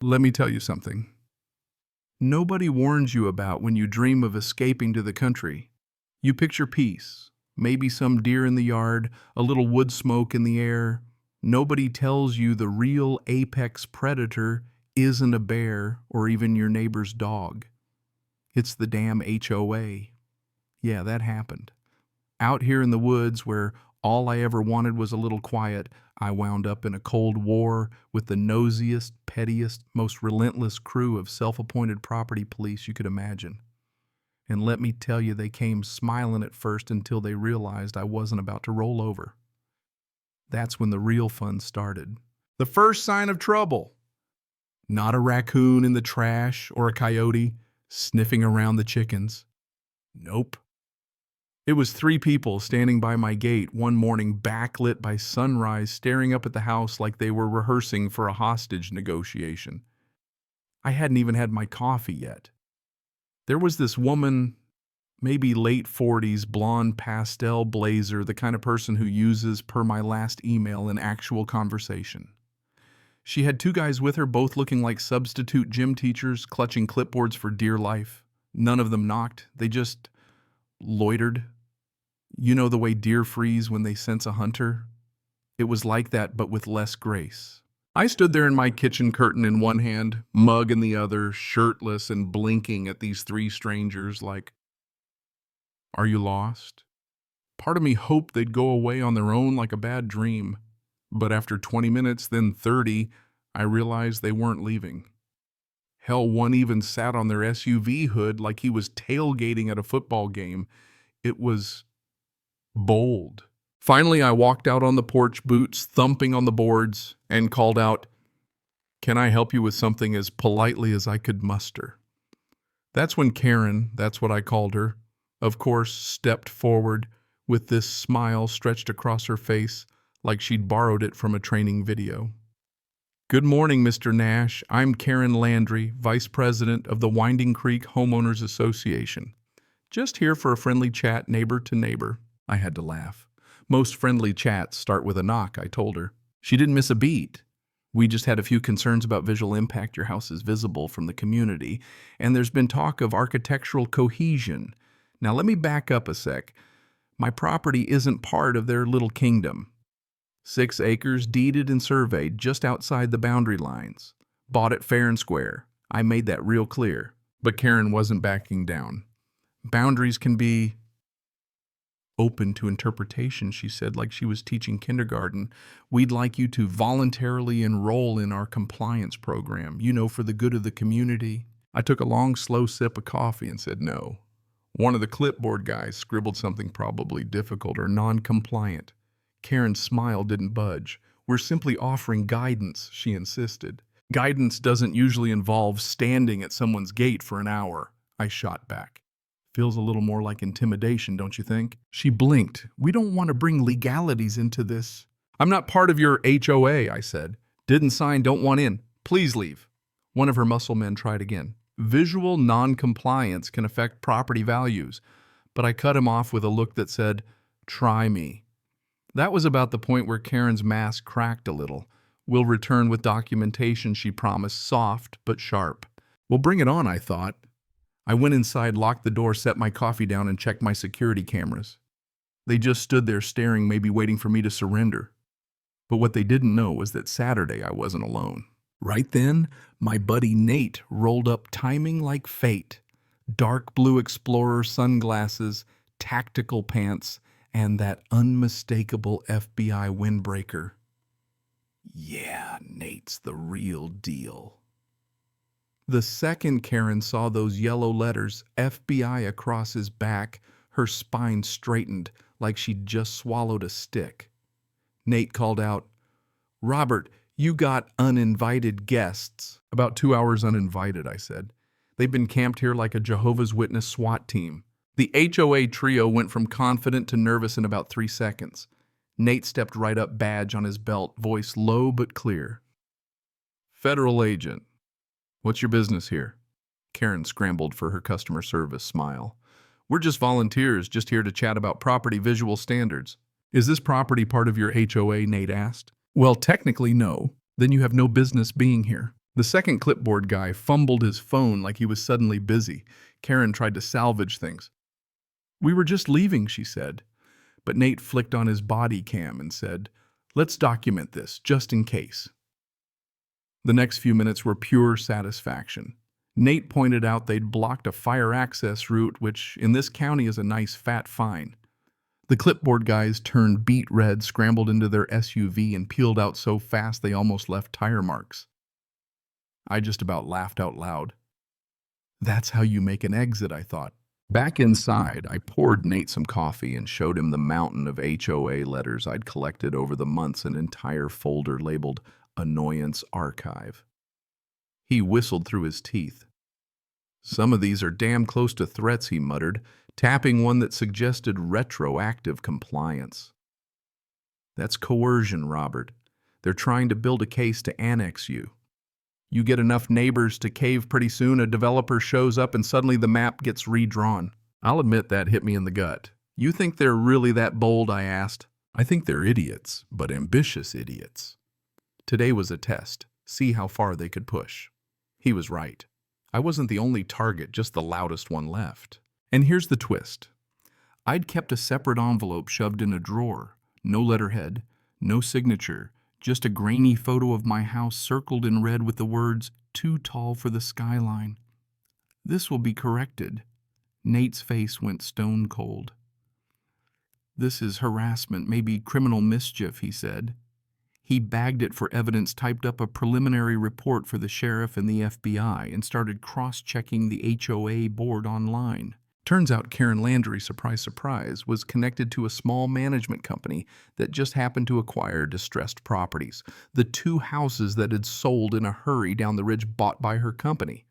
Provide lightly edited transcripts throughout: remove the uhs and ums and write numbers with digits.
Let me tell you something. Nobody warns you about when you dream of escaping to the country. You picture peace, maybe some deer in the yard, a little wood smoke in the air. Nobody tells you the real apex predator isn't a bear or even your neighbor's dog. It's the damn HOA. Yeah, that happened. Out here in the woods where all I ever wanted was a little quiet, I wound up in a cold war with the nosiest, pettiest, most relentless crew of self-appointed property police you could imagine. And let me tell you, they came smiling at first until they realized I wasn't about to roll over. That's when the real fun started. The first sign of trouble. Not a raccoon in the trash or a coyote sniffing around the chickens. Nope. It was 3 people standing by my gate one morning, backlit by sunrise, staring up at the house like they were rehearsing for a hostage negotiation. I hadn't even had my coffee yet. There was this woman, maybe late 40s, blonde pastel blazer, the kind of person who uses, per my last email, an actual conversation. She had 2 guys with her, both looking like substitute gym teachers, clutching clipboards for dear life. None of them knocked. They just loitered. You know the way deer freeze when they sense a hunter? It was like that, but with less grace. I stood there in my kitchen curtain in one hand, mug in the other, shirtless and blinking at these 3 strangers like, "Are you lost?" Part of me hoped they'd go away on their own like a bad dream. But after 20 minutes, then 30, I realized they weren't leaving. Hell, one even sat on their SUV hood like he was tailgating at a football game. It was bold. Finally, I walked out on the porch, boots thumping on the boards, and called out, "Can I help you with something?" as politely as I could muster. That's when Karen, that's what I called her, of course, stepped forward with this smile stretched across her face like she'd borrowed it from a training video. "Good morning, Mr. Nash. I'm Karen Landry, Vice President of the Winding Creek Homeowners Association. Just here for a friendly chat, neighbor to neighbor." I had to laugh. Most friendly chats start with a knock, I told her. She didn't miss a beat. We just had a few concerns about visual impact. Your house is visible from the community, and there's been talk of architectural cohesion. Now let me back up a sec. My property isn't part of their little kingdom. 6 acres, deeded and surveyed, just outside the boundary lines. Bought it fair and square. I made that real clear. But Karen wasn't backing down. "Boundaries can be open to interpretation," she said, like she was teaching kindergarten. "We'd like you to voluntarily enroll in our compliance program, for the good of the community." I took a long, slow sip of coffee and said no. One of the clipboard guys scribbled something probably difficult or non-compliant. Karen's smile didn't budge. "We're simply offering guidance," she insisted. "Guidance doesn't usually involve standing at someone's gate for an hour," I shot back. "Feels a little more like intimidation, don't you think?" She blinked. "We don't want to bring legalities into this." "I'm not part of your HOA," I said. "Didn't sign, don't want in. Please leave." One of her muscle men tried again. "Visual non-compliance can affect property values." But I cut him off with a look that said, "Try me." That was about the point where Karen's mask cracked a little. "We'll return with documentation," she promised, soft but sharp. Well, bring it on, I thought. I went inside, locked the door, set my coffee down, and checked my security cameras. They just stood there staring, maybe waiting for me to surrender. But what they didn't know was that Saturday I wasn't alone. Right then, my buddy Nate rolled up, timing like fate. Dark blue Explorer sunglasses, tactical pants, and that unmistakable FBI windbreaker. Yeah, Nate's the real deal. The second Karen saw those yellow letters, FBI, across his back, her spine straightened like she'd just swallowed a stick. Nate called out, "Robert, you got uninvited guests." "About 2 hours uninvited," I said. "They've been camped here like a Jehovah's Witness SWAT team." The HOA trio went from confident to nervous in about 3 seconds. Nate stepped right up, badge on his belt, voice low but clear. "Federal agent. What's your business here?" Karen scrambled for her customer service smile. "We're just volunteers, just here to chat about property visual standards." "Is this property part of your HOA?" Nate asked. "Well, technically, no. Then you have no business being here." The second clipboard guy fumbled his phone like he was suddenly busy. Karen tried to salvage things. "We were just leaving," she said. But Nate flicked on his body cam and said, "Let's document this, just in case." The next few minutes were pure satisfaction. Nate pointed out they'd blocked a fire access route, which in this county is a nice fat fine. The clipboard guys turned beet red, scrambled into their SUV, and peeled out so fast they almost left tire marks. I just about laughed out loud. That's how you make an exit, I thought. Back inside, I poured Nate some coffee and showed him the mountain of HOA letters I'd collected over the months, an entire folder labeled Annoyance Archive. He whistled through his teeth. "Some of these are damn close to threats," he muttered, tapping one that suggested retroactive compliance. "That's coercion, Robert. They're trying to build a case to annex you. You get enough neighbors to cave pretty soon, a developer shows up and suddenly the map gets redrawn." I'll admit that hit me in the gut. "You think they're really that bold?" I asked. "I think they're idiots, but ambitious idiots. Today was a test. See how far they could push." He was right. I wasn't the only target, just the loudest one left. And here's the twist. I'd kept a separate envelope shoved in a drawer. No letterhead, no signature, just a grainy photo of my house circled in red with the words, "Too tall for the skyline." "This will be corrected." Nate's face went stone cold. "This is harassment, maybe criminal mischief," he said. He bagged it for evidence, typed up a preliminary report for the sheriff and the FBI, and started cross-checking the HOA board online. Turns out Karen Landry, surprise, surprise, was connected to a small management company that just happened to acquire distressed properties. The 2 houses that had sold in a hurry down the ridge bought by her company.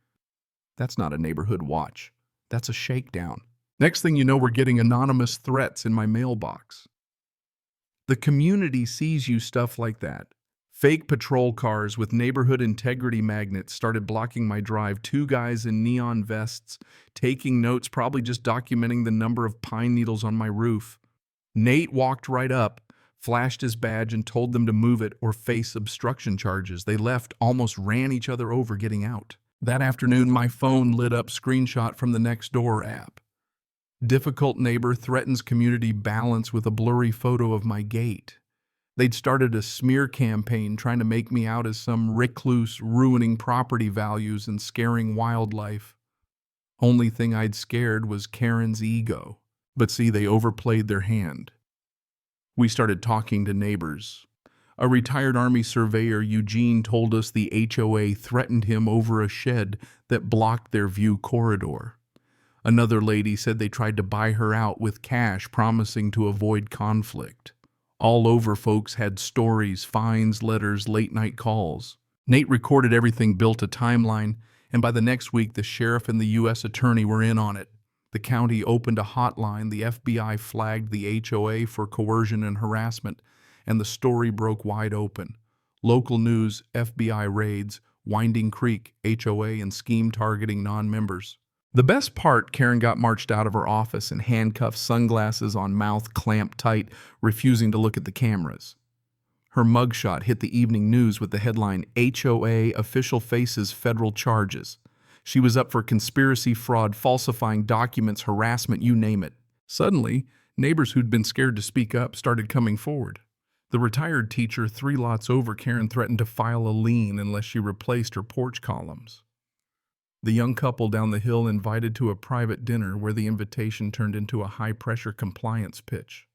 That's not a neighborhood watch. That's a shakedown. Next thing you know, we're getting anonymous threats in my mailbox. The community sees you stuff like that. Fake patrol cars with neighborhood integrity magnets started blocking my drive. 2 guys in neon vests, taking notes, probably just documenting the number of pine needles on my roof. Nate walked right up, flashed his badge, and told them to move it or face obstruction charges. They left, almost ran each other over getting out. That afternoon, my phone lit up screenshot from the Nextdoor app. Difficult neighbor threatens community balance with a blurry photo of my gate. They'd started a smear campaign trying to make me out as some recluse ruining property values and scaring wildlife. Only thing I'd scared was Karen's ego. But see, they overplayed their hand. We started talking to neighbors. A retired Army surveyor, Eugene, told us the HOA threatened him over a shed that blocked their view corridor. Another lady said they tried to buy her out with cash, promising to avoid conflict. All over, folks had stories, fines, letters, late-night calls. Nate recorded everything, built a timeline, and by the next week, the sheriff and the U.S. attorney were in on it. The county opened a hotline, the FBI flagged the HOA for coercion and harassment, and the story broke wide open. Local news, FBI raids, Winding Creek, HOA, and scheme targeting non-members. The best part, Karen got marched out of her office in handcuffs, sunglasses on mouth clamped tight, refusing to look at the cameras. Her mugshot hit the evening news with the headline, "HOA official faces federal charges." She was up for conspiracy, fraud, falsifying documents, harassment, you name it. Suddenly, neighbors who'd been scared to speak up started coming forward. The retired teacher 3 lots over Karen threatened to file a lien unless she replaced her porch columns. The young couple down the hill invited to a private dinner where the invitation turned into a high-pressure compliance pitch.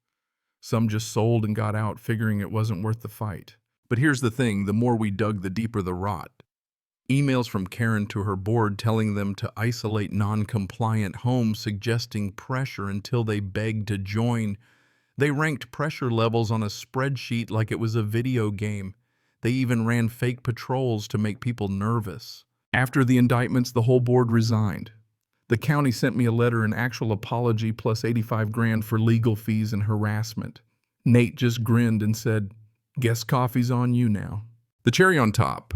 Some just sold and got out, figuring it wasn't worth the fight. But here's the thing, the more we dug, the deeper the rot. Emails from Karen to her board telling them to isolate non-compliant homes, suggesting pressure until they begged to join. They ranked pressure levels on a spreadsheet like it was a video game. They even ran fake patrols to make people nervous. After the indictments, the whole board resigned. The county sent me a letter, an actual apology plus 85 grand for legal fees and harassment. Nate just grinned and said, "Guess coffee's on you now." The cherry on top.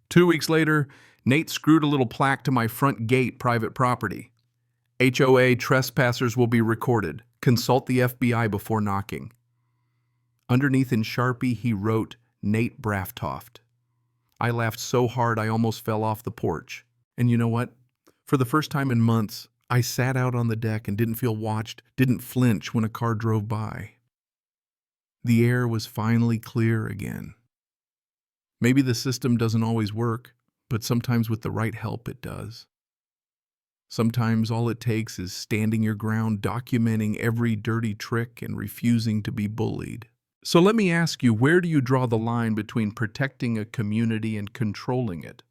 2 weeks later, Nate screwed a little plaque to my front gate, private property. HOA trespassers will be recorded. Consult the FBI before knocking. Underneath in Sharpie, he wrote, "Nate Braftoft." I laughed so hard I almost fell off the porch. And you know what? For the first time in months, I sat out on the deck and didn't feel watched, didn't flinch when a car drove by. The air was finally clear again. Maybe the system doesn't always work, but sometimes with the right help it does. Sometimes all it takes is standing your ground, documenting every dirty trick and refusing to be bullied. So let me ask you, where do you draw the line between protecting a community and controlling it?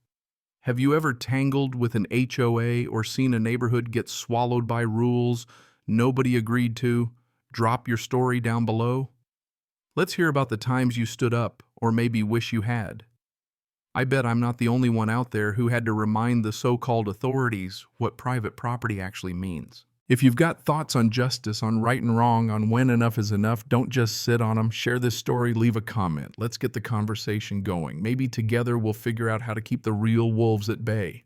Have you ever tangled with an HOA or seen a neighborhood get swallowed by rules nobody agreed to? Drop your story down below. Let's hear about the times you stood up, or maybe wish you had. I bet I'm not the only one out there who had to remind the so-called authorities what private property actually means. If you've got thoughts on justice, on right and wrong, on when enough is enough, don't just sit on them. Share this story, leave a comment. Let's get the conversation going. Maybe together we'll figure out how to keep the real wolves at bay.